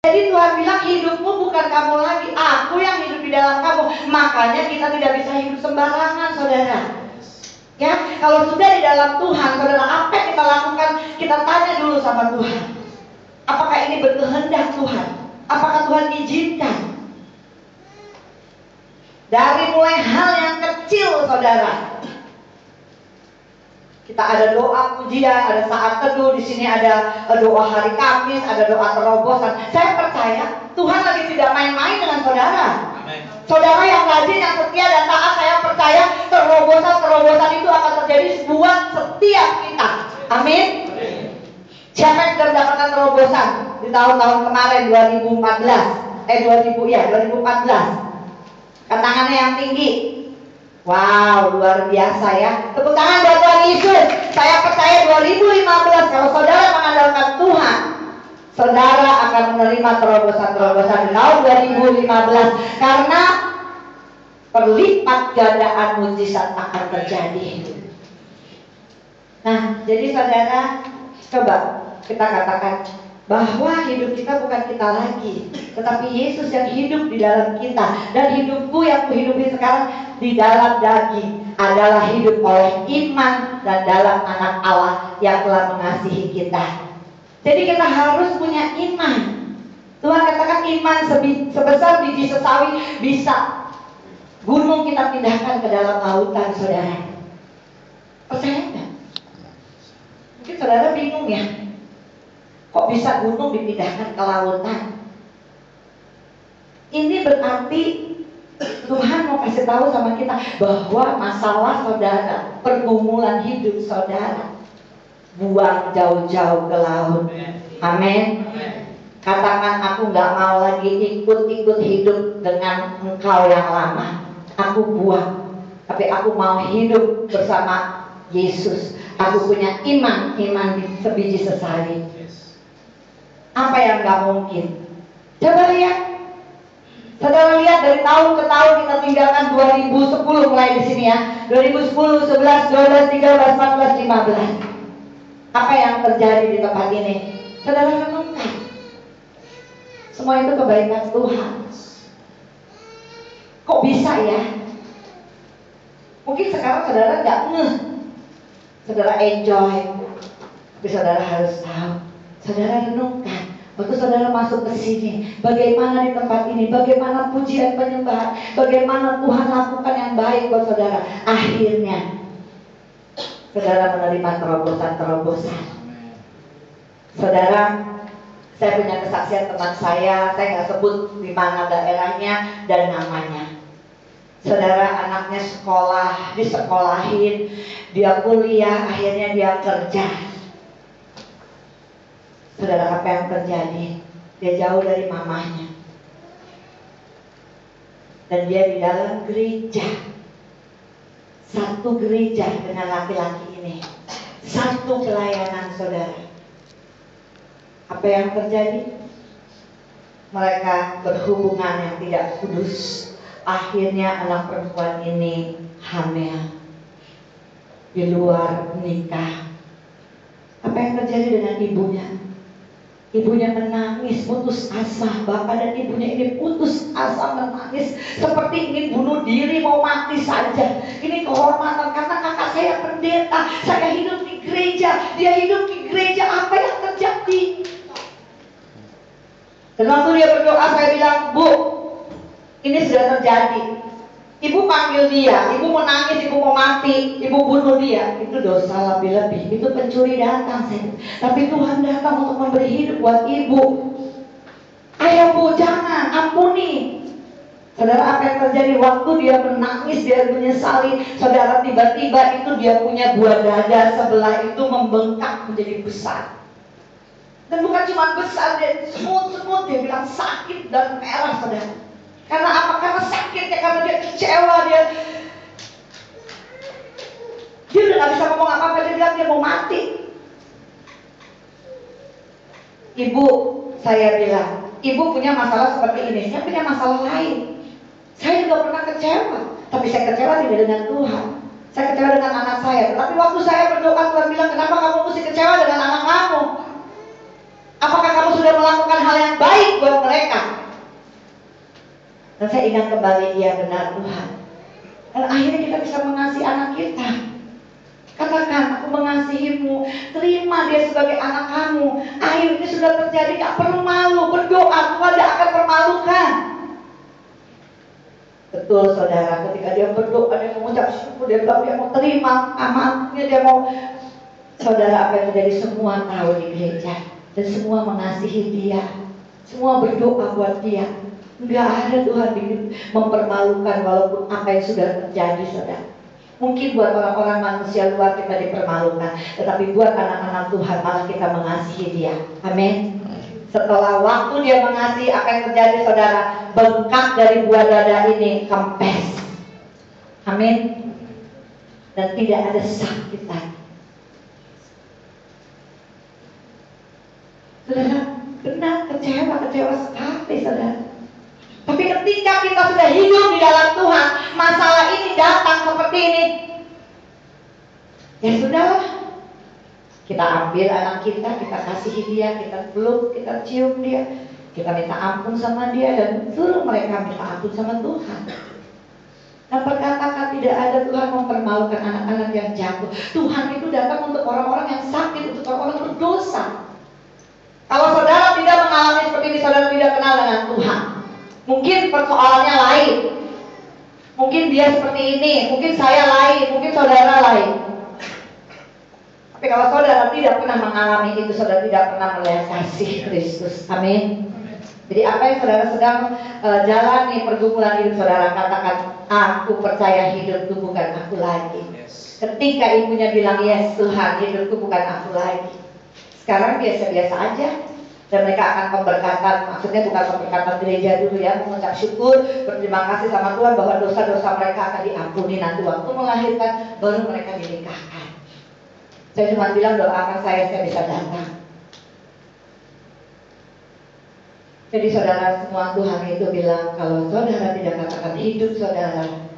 Jadi Tuhan bilang hidupmu bukan kamu lagi, aku yang hidup di dalam kamu. Makanya kita tidak bisa hidup sembarangan, saudara. Ya, kalau sudah di dalam Tuhan, saudara, apa yang kita lakukan? Kita tanya dulu sama Tuhan. Apakah ini berkehendak Tuhan? Apakah Tuhan izinkan? Dari mulai hal yang kecil, saudara. Kita ada doa pujian, ada saat teduh, di sini ada doa hari Kamis, ada doa terobosan. Saya percaya Tuhan lagi tidak main-main dengan saudara. Amen. Saudara yang rajin, yang setia dan taat, saya percaya terobosan itu akan terjadi buat setiap kita. Amin. Siapa yang sudah mendapatkan terobosan di tahun-tahun kemarin 2014? Kan tangannya yang tinggi. Wow, luar biasa ya. Tepuk tangan buat Tuhan Yesus. Saya percaya 2015 kalau saudara mengandalkan Tuhan, saudara akan menerima terobosan-terobosan di tahun 2015. Karena perlipat gandaan mujizat akan terjadi. Nah, jadi saudara, coba kita katakan bahwa hidup kita bukan kita lagi, tetapi Yesus yang hidup di dalam kita. Dan hidupku yang kuhidupi sekarang di dalam daging adalah hidup oleh iman dan dalam anak Allah yang telah mengasihi kita. Jadi kita harus punya iman. Tuhan katakan iman sebesar biji sesawi bisa gunung kita pindahkan ke dalam lautan, saudara. Percaya nggak? Mungkin saudara bingung ya, kok bisa gunung dipindahkan ke lautan? Ini berarti Tuhan mau kasih tahu sama kita bahwa masalah saudara, pergumulan hidup saudara, buang jauh-jauh ke laut. Amin. Katakan, aku gak mau lagi ikut-ikut hidup dengan engkau yang lama. Aku buang, tapi aku mau hidup bersama Yesus. Aku punya iman sebiji sesawi. Apa yang gak mungkin? Coba lihat. Saudara lihat dari tahun ke tahun kita tinggalkan 2010 mulai di sini ya. 2010, 11, 12, 13, 14, 15. Apa yang terjadi di tempat ini? Saudara renungkan. Semua itu kebaikan Tuhan. Kok bisa ya? Mungkin sekarang saudara nggak ngeh. Saudara enjoy. Tapi saudara harus tahu. Saudara renungkan. Waktu saudara masuk ke sini, bagaimana di tempat ini, bagaimana pujian penyembahan, bagaimana Tuhan lakukan yang baik buat saudara. Akhirnya saudara menerima terobosan-terobosan. Saudara, saya punya kesaksian teman saya nggak sebut di mana daerahnya dan namanya. Saudara, anaknya sekolah, disekolahin, dia kuliah, akhirnya dia kerja. Saudara, apa yang terjadi? Dia jauh dari mamanya. Dan dia di dalam gereja. Satu gereja dengan laki-laki ini. Satu pelayanan, saudara. Apa yang terjadi? Mereka berhubungan yang tidak kudus. Akhirnya anak perempuan ini hamil. Di luar nikah. Apa yang terjadi dengan ibunya? Ibunya menangis, putus asa. Bapak dan ibunya ini putus asa, menangis seperti ingin bunuh diri, mau mati saja. Ini kehormatan karena kakak saya pendeta, saya hidup di gereja, dia hidup di gereja. Apa yang terjadi? Dan waktu dia berdoa, saya bilang, Bu, ini sudah terjadi. Ibu panggil dia, ibu mau nangis, ibu mau mati, ibu bunuh dia. Itu dosa lebih-lebih, itu pencuri datang. Tapi Tuhan datang untuk memberi hidup buat ibu. Ayo Bu, jangan, ampuni. Saudara, apa yang terjadi? Waktu dia menangis, dia menyesali. Saudara, tiba-tiba itu dia punya buah dada sebelah itu membengkak menjadi besar. Dan bukan cuma besar, dia semut-semut, dia bilang sakit dan merah, saudara. Karena apa? Karena sakitnya, karena dia kecewa, dia udah gak bisa ngomong apa-apa, dia bilang dia mau mati. Ibu, saya bilang, ibu punya masalah seperti ini, saya punya masalah lain. Saya juga pernah kecewa, tapi saya kecewa tidak dengan Tuhan. Saya kecewa dengan anak saya. Tapi waktu saya berdoa, Tuhan bilang, kenapa kamu mesti kecewa dengan anak kamu? Apakah kamu sudah melakukan hal yang baik buat Dan saya ingat kembali, dia benar Tuhan. Dan akhirnya kita bisa mengasihi anak kita. Katakan, aku mengasihimu, terima dia sebagai anak kamu. Akhirnya sudah terjadi, gak perlu malu, berdoa, Tuhan tidak akan permalukan. Betul saudara, ketika dia berdoa, dia mengucap syukur, dia bilang dia mau terima amanatnya, dia mau. Saudara, apa yang terjadi, semua tahu di gereja. Dan semua mengasihi dia, semua berdoa buat dia. Enggak ada Tuhan mempermalukan walaupun apa yang sudah terjadi, saudara. Mungkin buat orang-orang manusia luar kita dipermalukan, tetapi buat anak-anak Tuhan malah kita mengasihi dia. Amin. Setelah waktu dia mengasihi, apa yang terjadi, saudara? Bengkak dari buah dada ini kempes. Amin. Dan tidak ada sakit lagi. Saudara, benar kecewa sekali, saudara. Tapi ketika kita sudah hidup di dalam Tuhan, masalah ini datang seperti ini, ya sudahlah. Kita ambil anak kita kasihi dia, kita peluk, kita cium dia, kita minta ampun sama dia, dan suruh mereka minta ampun sama Tuhan. Dan perkatakan tidak ada Tuhan mempermalukan anak-anak yang jatuh. Tuhan itu datang untuk orang-orang yang sakit, untuk orang-orang berdosa. Kalau saudara tidak mengalami seperti ini, saudara tidak kenal dengan Tuhan. Mungkin persoalannya lain. Mungkin dia seperti ini, mungkin saya lain, mungkin saudara lain. Tapi kalau saudara tidak pernah mengalami itu, saudara tidak pernah melihat kasih Kristus. Amin. Jadi apa yang saudara sedang jalani pergumulan hidup saudara, katakan, aku percaya hidupku bukan aku lagi. Ketika ibunya bilang, yes Tuhan, hidupku bukan aku lagi. Sekarang biasa-biasa aja. Dan mereka akan pemberkatan, maksudnya bukan pemberkatan gereja dulu ya, mengucap syukur, berterima kasih sama Tuhan bahwa dosa-dosa mereka akan diampuni. Nanti waktu melahirkan, baru mereka dinikahkan. Saya cuma bilang, doakan saya bisa datang. Jadi saudara, semua Tuhan itu bilang, kalau saudara tidak katakan hidup saudara,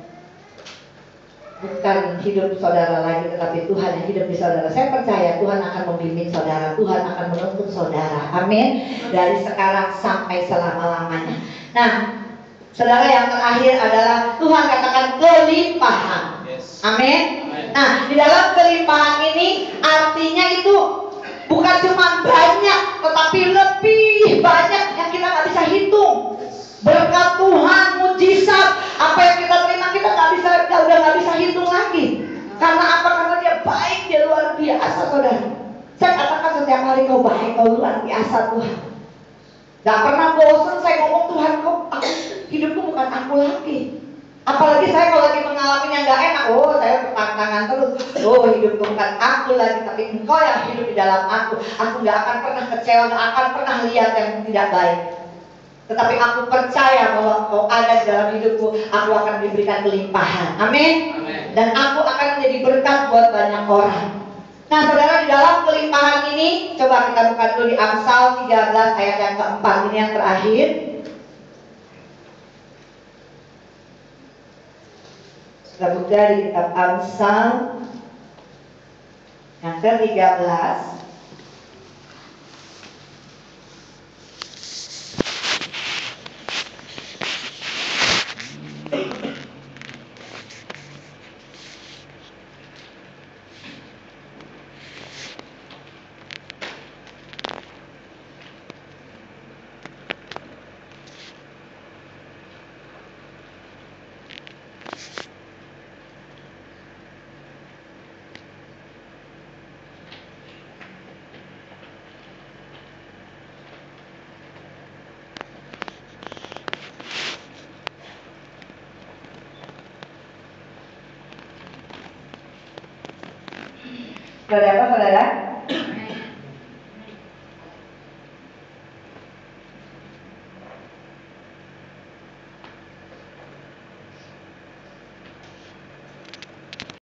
bukan hidup saudara lagi, tetapi Tuhan yang hidup di saudara. Saya percaya Tuhan akan membimbing saudara, Tuhan akan menuntun saudara. Amin. Dari sekarang sampai selama-lamanya. Nah, saudara, yang terakhir adalah Tuhan katakan kelimpahan. Amin. Nah, di dalam kelimpahan ini artinya itu bukan cuma banyak, tetapi lebih banyak yang kita nggak bisa hitung. Berkat Tuhan, mujizat, apa yang kita terima kita udah nggak bisa hitung lagi. Karena apa? Karena dia baik, dia luar biasa, saudara. Saya katakan setiap hari, kau baik, kau luar biasa Tuhan. Gak pernah bosan saya ngomong, Tuhan, hidupku bukan aku lagi. Apalagi saya kalau lagi mengalami yang gak enak, saya bertantangan terus. Hidupku bukan aku lagi, tapi engkau yang hidup di dalam aku. Aku gak akan pernah kecewa, gak akan pernah lihat yang tidak baik. Tetapi aku percaya bahwa kau ada di dalam hidupku, aku akan diberikan kelimpahan. Amin. Dan aku akan menjadi berkat buat banyak orang. Nah saudara, di dalam kelimpahan ini, coba kita buka dulu di Amsal 13 ayat yang keempat. Ini yang terakhir. Kita buka di kitab Amsal yang ke-13. Saudara,